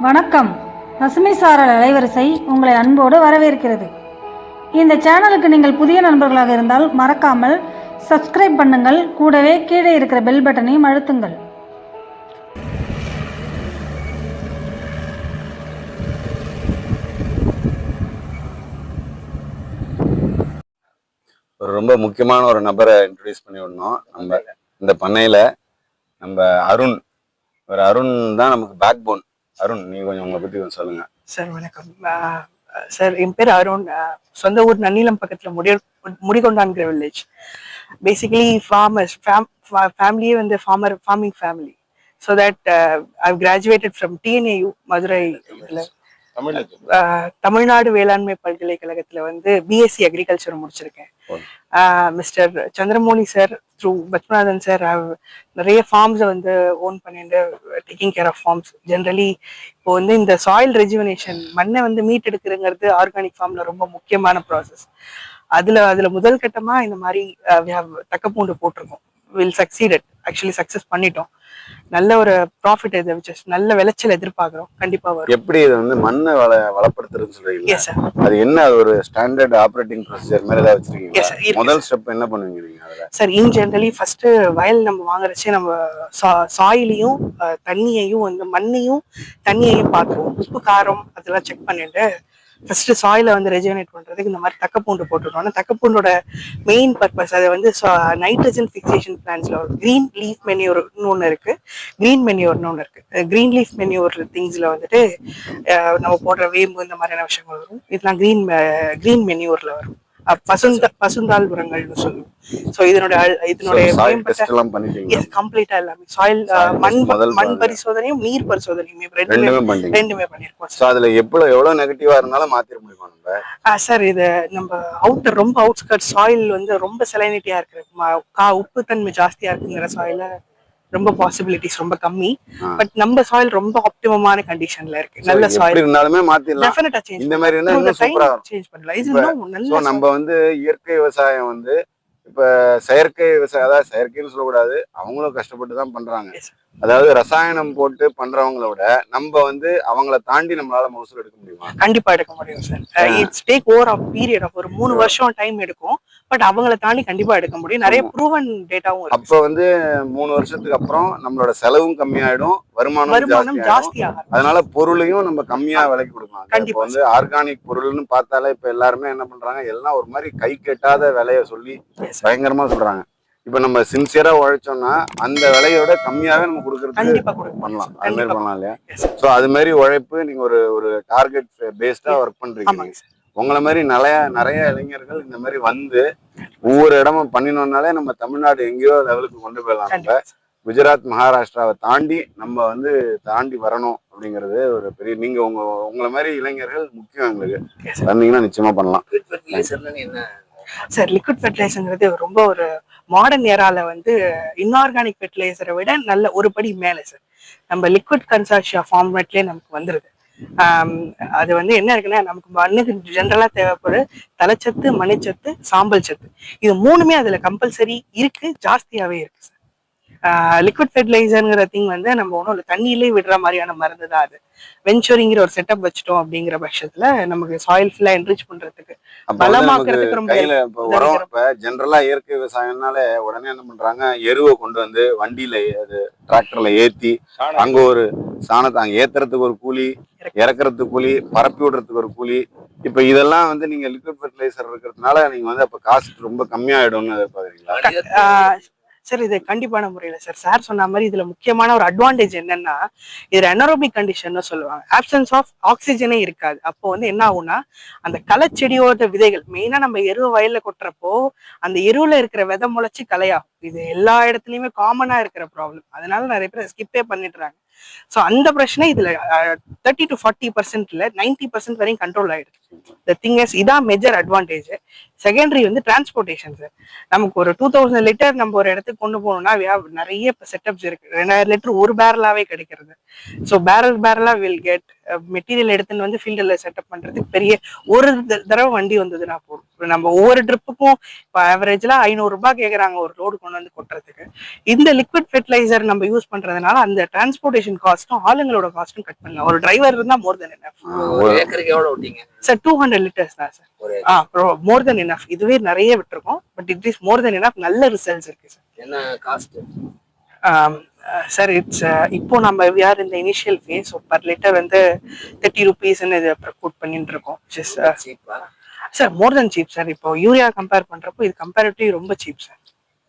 வணக்கம். பசுமை சாரல் அலைவரிசை உங்களை அன்போடு வரவேற்கிறது. இந்த சேனலுக்கு நீங்கள் புதிய நண்பர்களாக இருந்தால் மறக்காமல் சப்ஸ்கிரைப் பண்ணுங்கள். கூடவே கீழே இருக்கிற பெல் பட்டனையும் அழுத்துங்கள். ரொம்ப முக்கியமான ஒரு நபரை இன்ட்ரடியூஸ் பண்ணி விடணும். நம்ம இந்த பண்ணையில நம்ம அருண் தான் நமக்கு பேக் போன். அருண், நீங்க கொஞ்சம் உங்களை பத்தி கொஞ்சம் சொல்லுங்க. சார் வணக்கம். சார் என் பேர் அருண். சொந்த ஊர் நன்னிலம் பக்கத்துல முடிகொண்டான்கிற வில்லேஜ். பேசிக்கலி ஃபார்மர்ஸ் ஃபேமிலியே வந்து farming family. So that I graduated from TNAU Madurai. Tamil Nadu வேளாண்மை பல்கலைக்கழகத்துல வந்து பிஎஸ்சி அக்ரிகல்ச்சர் முடிச்சிருக்கேன். Mister Chandramouli sir through Padmanathan sir நிறைய ஃபார்ம்ஸை வந்து ஓன் பண்ணிட்டு taking care of forms. Generally இப்போ வந்து இந்த சாயில் ரெஜுவனேஷன் மண்ணை வந்து மீட் எடுக்கிறங்கிறது ஆர்கானிக் ஃபார்ம்ல ரொம்ப முக்கியமான ப்ராசஸ். அதுல முதல் கட்டமா இந்த மாதிரி தக்கப்பூண்டு போட்டிருக்கோம். வில் சக்சீடட், ஆக்சுவலி சக்சஸ் பண்ணிட்டோம். நல்ல ஒரு ப்ராஃபிட் நல்ல விளைச்சல் எதிர்பார்க்கிறோம். கண்டிப்பா வரும். எப்படி இதை வந்து மண்ணை வளப்படுத்துறதுன்னு சொல்றீங்க? அது என்ன, அது ஒரு ஸ்டாண்டர்ட் ஆப்ரேட்டிங் ப்ரொசீஜர் மாதிரி ஏதாவது வச்சிருக்கீங்க? முதல் ஸ்டெப் என்ன பண்ணுவீங்க நீங்க? சார் இன் ஜெனரலி ஃபர்ஸ்ட் வயல் நம்ம வாங்குறச்சே நம்ம சாயிலையும் தண்ணியையும் வந்து மண்ணையும் தண்ணியையும் பார்த்துருவோம். உப்பு காரம் அதெல்லாம் செக் பண்ணிட்டு ஃபர்ஸ்ட் சாயில வந்து ரெஜுவனேட் பண்றதுக்கு இந்த மாதிரி தக்கப்பூண்டு போட்டுருவோம். தக்கப்பூண்டோட மெயின் பர்பஸ் அதை வந்து நைட்ரஜன் ஃபிக்சேஷன் பிளான்ஸ்ல கிரீன் லீஃப் மென்யூர்னு ஒன்று இருக்கு, கிரீன் மென்யூர்னு ஒன்று இருக்கு. கிரீன் லீஃப் மென்யூர் திங்ஸ்ல வந்துட்டு நம்ம போடுற வேம்பு இந்த மாதிரியான விஷயங்கள் வரும். இதெல்லாம் கிரீன் மென்யூர்ல வரும். பசுந்தாள் உரங்கள்னு சொல்லுவோம். ஸோ இதனுடைய கம்ப்ளீட்டா எல்லாமே சாயில் மண் பரிசோதனையும் நீர் பரிசோதனையும் ரெண்டுமே பண்ணிருக்கோம். அதுல எவ்வளவு நெகட்டிவா இருந்தாலும் மாத்திர முடியுமா நம்ம? சார் இது நம்ம ரொம்ப அவுட்ஸ்கர்ட் சாயில் வந்து ரொம்ப செலைனிட்டியா இருக்கு, உப்பு தன்மை ஜாஸ்தியா இருக்குங்கிற சாயில ரொம்ப பாசிபிலிட்டிஸ் ரொம்ப கம்மி. பட் நம்ம சாயில் ரொம்ப ஆப்டிமமான கண்டிஷன்ல இருக்கு. நல்ல சாயில் இருந்தாலுமே மாத்திரலாம். டெஃபினட்டா சேஞ்ச் இந்த மாதிரி இருந்தா இன்னும் சூப்பரா சேஞ்ச் பண்ணலாம். இது இன்னும் நல்ல. நம்ம வந்து இயற்கை விவசாயம் வந்து இப்ப செயற்கை விவசாயம், அதாவது செயற்கைன்னு சொல்லக்கூடாது, அவங்களும் கஷ்டப்பட்டு தான் பண்றாங்க. அதாவது ரசாயனம் போட்டு பண்றவங்கள விட நம்ம வந்து அவங்கள தாண்டி நம்மளால மகசூல் எடுக்க முடியுமா? கண்டிப்பா எடுக்க முடியும் sir. It's take over of period of ஒரு 3 வருஷம் டைம் எடுக்கும். பட் அவங்கள தாண்டி கண்டிப்பா எடுக்க முடியும். நிறைய ப்ரூவன் டேட்டாவும் இருக்கு. அப்ப வந்து 3 வருஷத்துக்கு அப்புறம் நம்மளோட செலவும் கம்மியாயிடும், வருமானம் ஜாஸ்தி ஆகும். அதனால பொருளையும் நம்ம கம்மியா விலைக்கு கொடுக்கலாம். இப்ப வந்து ஆர்கானிக் பொருள்னு பார்த்தாலே இப்ப எல்லாருமே என்ன பண்றாங்க, எல்லாம் ஒரு மாதிரி கை கெட்டாத விலைய சொல்லி பயங்கரமா சொல்றாங்க. இப்ப நம்ம சின்சியரா உழைச்சோம்னா அந்த விலையோட கம்மியாவே நம்ம கொடுக்கறது பண்ணலாம். அது மாதிரி பண்ணலாம் இல்லையா? சோ அது மாதிரி உழைப்பு நீங்க ஒரு டார்கெட் பேஸ்டா ஒர்க் பண்றீங்க. உங்களை மாதிரி நிறைய இளைஞர்கள் இந்த மாதிரி வந்து ஒவ்வொரு இடமும் பண்ணினோம்னாலே நம்ம தமிழ்நாடு எங்கேயோ லெவலுக்கு கொண்டு போயிடலாம். நம்ம குஜராத் மகாராஷ்டிராவை தாண்டி நம்ம வந்து தாண்டி வரணும் அப்படிங்கிறது ஒரு பெரிய, நீங்க உங்களை மாதிரி இளைஞர்கள் முக்கியம். எங்களுக்கு வந்தீங்கன்னா நிச்சயமா பண்ணலாம். சார் லிக்விட் ஃபெர்டிலைசர்ங்கிறது ரொம்ப ஒரு மாடர்ன் ஏரால வந்து இன்ஆர்கானிக் ஃபெர்டிலைசரை விட நல்ல ஒரு படி மேல சார். நம்ம லிக்விட் கன்சார்ஷியா ஃபார்மேட்லயே நமக்கு வந்துருது. அது வந்து என்ன இருக்குன்னா, நமக்கு மண்ணுக்கு ஜென்ரலா தேவைப்படும் தலைச்சத்து, மணிச்சத்து, சாம்பல் சத்து, இது 3மே அதுல கம்பல்சரி இருக்கு, ஜாஸ்தியாவே இருக்கு சார். லிக்விட் ஃபெர்டிலைசர்ங்கிற திங் வந்து நம்ம ஒன்றும் இல்லை, தண்ணியிலே விடுற மாதிரியான மருந்து தான் அது. வெஞ்சரிங்கிற ஒரு செட்டப் வச்சுட்டோம் அப்படிங்கிற பட்சத்துல நமக்கு சாயில் ஃபுல்லா என்ரிச் பண்றதுக்கு, பலமாக்குறதுக்கு ரொம்ப கையில உரம். இப்ப ஜென்ரலா இயற்கை விவசாயம்னாலே உடனே என்ன பண்றாங்க, எருவை கொண்டு வந்து வண்டியில டிராக்டர்ல ஏத்தி அங்க ஒரு சாணத்தை அங்க ஏத்துறதுக்கு ஒரு கூலி, இறக்குறதுக்கு கூலி, பரப்பி விடுறதுக்கு ஒரு கூலி. இப்ப இதெல்லாம் வந்து நீங்க லிக்விட் ஃபெர்டிலைசர் இருக்கிறதுனால நீங்க வந்து அப்ப காஸ்ட் ரொம்ப கம்மியாயிடும்னு எதிர்பார்க்குறீங்களா? சார் இது கண்டிப்பான முறையில சார் சொன்ன மாதிரி இதுல முக்கியமான ஒரு அட்வான்டேஜ் என்னன்னா, இது அனரோபிக் கண்டிஷன் சொல்லுவாங்க. ஆப்சன்ஸ் ஆஃப் ஆக்சிஜனே இருக்காது. அப்போ வந்து என்ன ஆகும்னா, அந்த களச்செடியோட விதைகள் மெயினா நம்ம எருவு வயல்ல கொட்டுறப்போ அந்த எருவுல இருக்கிற விதை முளைச்சு கலையாகும். இது எல்லா இடத்துலயுமே காமனா இருக்கிற ப்ராப்ளம். அதனால நிறைய பேர் ஸ்கிப்பே பண்ணிடுறாங்க. ஸோ அந்த பிரச்சனை இதுல 30 to 40% 90% வரையும் கண்ட்ரோல் ஆயிடுது. த திங் இஸ், இதான் மேஜர் அட்வான்டேஜ். செகண்டரி வந்து டிரான்ஸ்போர்டேஷன் சார். நமக்கு ஒரு 2000 லிட்டர் நம்ம ஒரு இடத்துக்கு கொண்டு போகணும்னா நிறைய செட்டப்ஸ் இருக்கு. 2000 லிட்டர் ஒரு பேரலாவே கிடைக்கிறது. ஸோ பேரலா வில் கெட் மெட்டீரியல் எடுத்துன்னு வந்து ஃபீல்டில் செட்டப் பண்றதுக்கு பெரிய ஒரு தடவை வண்டி வந்ததுன்னா போதும். நம்ம ஒவ்வொரு ட்ரிப்புக்கும் இப்போ ஆவரேஜ்ல 500 ரூபாய் கேட்குறாங்க ஒரு லோடு கொண்டு வந்து கொட்டுறதுக்கு. இந்த லிக்விட் ஃபெர்டிலைசர் நம்ம யூஸ் பண்றதுனால அந்த டிரான்ஸ்போர்டேஷன் காஸ்ட்டும் ஆளுங்களோட காஸ்ட்டும் கட் பண்ணலாம். ஒரு டிரைவர் இருந்தா மோர் தென் எனஃப். ஏக்கருக்கு எவ்வளவு விட்டீங்க சார் 200 லிட்டர்ஸ் தான் சார். மோர் தென் எனஃப். இதுவே நிறைய விட்டுருக்கோம், but it is more then enough. நல்ல ரிசல்ட்ஸ் இருக்கு சார். என்ன காஸ்ட் சார் இட்ஸ் இப்போ நம்ம யார் இந்த இனிஷியல் ஃபேஸ் பர் லிட்டர் வந்து 30 ருபீஸ்ன்னு இதை ப்ரொக்யூட் பண்ணிட்டு இருக்கோம். சீப்பா சார் மோர் தென் சீப் சார். இப்போ யூரியா கம்பேர் பண்றப்போ இது கம்பேரிட்டிவ் ரொம்ப சீப் சார்.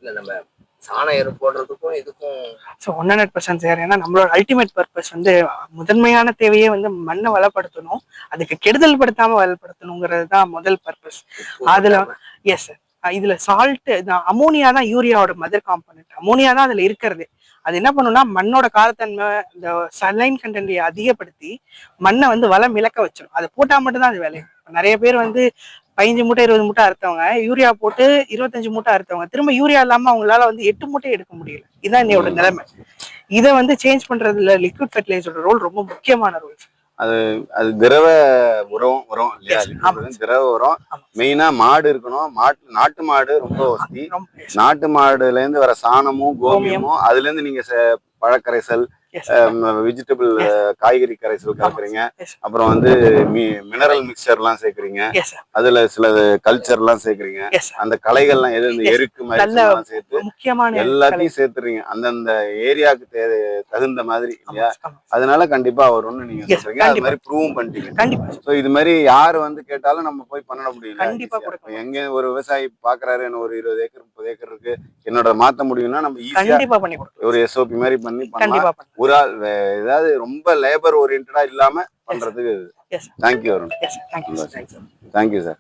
இல்ல நம்ம சாண எரு போடுறதுக்கும் இதுக்கும் ஸோ 100% சார். ஏன்னா நம்மளோட அல்டிமேட் பர்பஸ் வந்து முதன்மையான தேவையே வந்து மண்ணை வளப்படுத்தணும், அதுக்கு கெடுதல் படுத்தாம வளப்படுத்தணுங்கிறது தான் முதல் பர்பஸ். அதுல எஸ் சார். இதுல சால்ட் அமோனியா தான் யூரியாவோட மதர் காம்பனன்ட். அமோனியா தான் அதுல இருக்கிறது. அது என்ன பண்ணும்னா மண்ணோட காரத்தன்மை இந்த சலைன் கண்டென்ட்டை அதிகப்படுத்தி மண்ணை வந்து வளம் இழக்க வச்சிடும். அதை போட்டா மட்டும்தான் அது வேலையும். நிறைய பேர் வந்து 15 மூட்டை 20 மூட்டை அறுத்தவங்க யூரியா போட்டு 25 மூட்டை அறுத்தவங்க திரும்ப யூரியா இல்லாம அவங்களால வந்து 8 மூட்டை எடுக்க முடியல. இதுதான் என்னோட நிலைமை. இதை வந்து சேஞ்ச் பண்றதுல லிக்விட் ஃபெர்டிலைசரோட ரோல் ரொம்ப முக்கியமான ரோல். அது திரவ உரம் இல்லையா? திரவ உரம் மெயினா மாடு இருக்கணும். நாட்டு மாடு ரொம்ப வசதி. நாட்டு மாடுல இருந்து வர சாணமும் கோமியமும் அதுல இருந்து நீங்க பழக்கரைசல், வெஜிடபிள் காய்கறி கரைசல் கலக்குறீங்க. அப்புறம் வந்து மினரல் மிக்சர் எல்லாம் சேர்க்குறீங்க. அதுல சில கல்ச்சர் எல்லாம் சேர்க்குறீங்க. அந்த களைகள்லாம் எது இந்த எருக்கு மாதிரி சேர்த்து எல்லாத்தையும் சேர்த்துறீங்க அந்தந்த ஏரியாவுக்கு தகுந்த மாதிரி இல்லையா? அதனால கண்டிப்பா அவர் ஒண்ணு நீங்க சொல்றீங்க, அது மாதிரி ப்ரூவும் பண்ணிட்டீங்க. ஸோ இது மாதிரி யாரு வந்து கேட்டாலும் நம்ம போய் பண்ண முடியல. எங்க ஒரு விவசாயி பாக்குறாரு, என்ன ஒரு 20 ஏக்கர் 30 ஏக்கர் இருக்கு, என்னோட மாத்த முடியும்னா நம்ம ஈஸியா ஒரு SOP மாதிரி பண்ணி பண்ணலாம். ஒரு ஆள் ஏதாவது ரொம்ப லேபர் ஓரியன்டா இல்லாம பண்றதுக்கு. தேங்க்யூ அருண். Thank you sir.